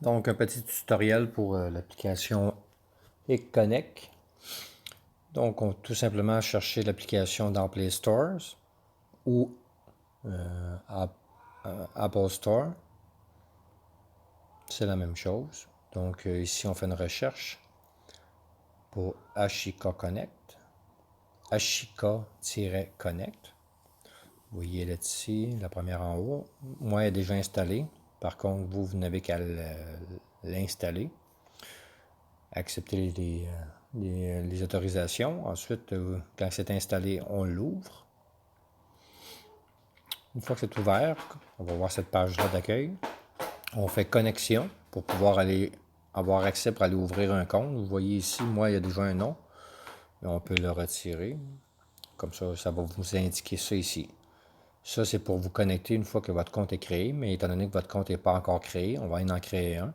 Donc, un petit tutoriel pour l'application iConnect. Donc, on va tout simplement chercher l'application dans Play Stores ou Apple Store. C'est la même chose. Donc, ici, on fait une recherche pour Ashika Connect. Ashika-Connect. Vous voyez là-dessus, la première en haut. Moi, elle est déjà installée. Par contre, vous n'avez qu'à l'installer. Accepter les autorisations. Ensuite, quand c'est installé, on l'ouvre. Une fois que c'est ouvert, on va voir cette page-là d'accueil. On fait connexion pour pouvoir avoir accès pour aller ouvrir un compte. Vous voyez ici, moi, il y a déjà un nom. Mais on peut le retirer. Comme ça va vous indiquer ça ici. Ça, c'est pour vous connecter une fois que votre compte est créé. Mais étant donné que votre compte n'est pas encore créé, on va en créer un.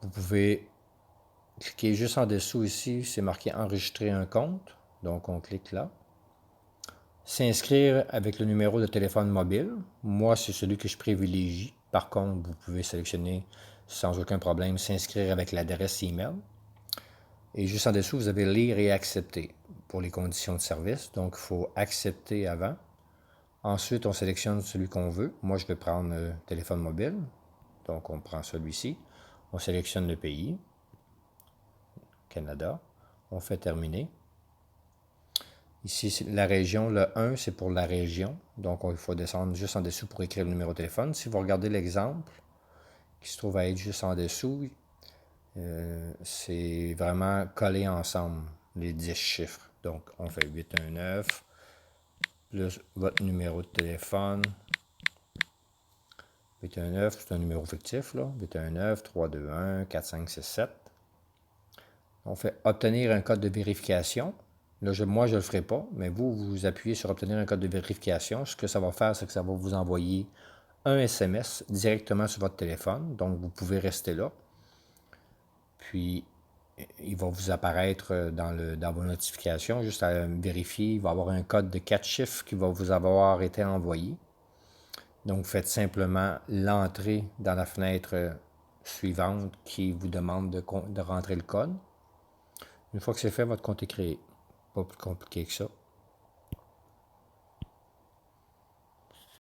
Vous pouvez cliquer juste en dessous ici, c'est marqué enregistrer un compte. Donc, on clique là. S'inscrire avec le numéro de téléphone mobile. Moi, c'est celui que je privilégie. Par contre, vous pouvez sélectionner sans aucun problème s'inscrire avec l'adresse email. Et juste en dessous, vous avez lire et accepter pour les conditions de service. Donc, il faut accepter avant. Ensuite, on sélectionne celui qu'on veut. Moi, je vais prendre le téléphone mobile. Donc, on prend celui-ci. On sélectionne le pays. Canada. On fait terminer. Ici, la région, le 1, c'est pour la région. Donc, il faut descendre juste en dessous pour écrire le numéro de téléphone. Si vous regardez l'exemple, qui se trouve à être juste en dessous, c'est vraiment collé ensemble, les 10 chiffres. Donc, on fait 819 plus votre numéro de téléphone. 819, c'est un numéro fictif, là. 819 321 4567. On fait obtenir un code de vérification. Là, moi, je ne le ferai pas, mais vous appuyez sur obtenir un code de vérification. Ce que ça va faire, c'est que ça va vous envoyer un SMS directement sur votre téléphone. Donc, vous pouvez rester là. Puis, il va vous apparaître dans vos notifications. Juste à vérifier, il va y avoir un code de 4 chiffres qui va vous avoir été envoyé. Donc, vous faites simplement l'entrée dans la fenêtre suivante qui vous demande de rentrer le code. Une fois que c'est fait, votre compte est créé. Pas plus compliqué que ça.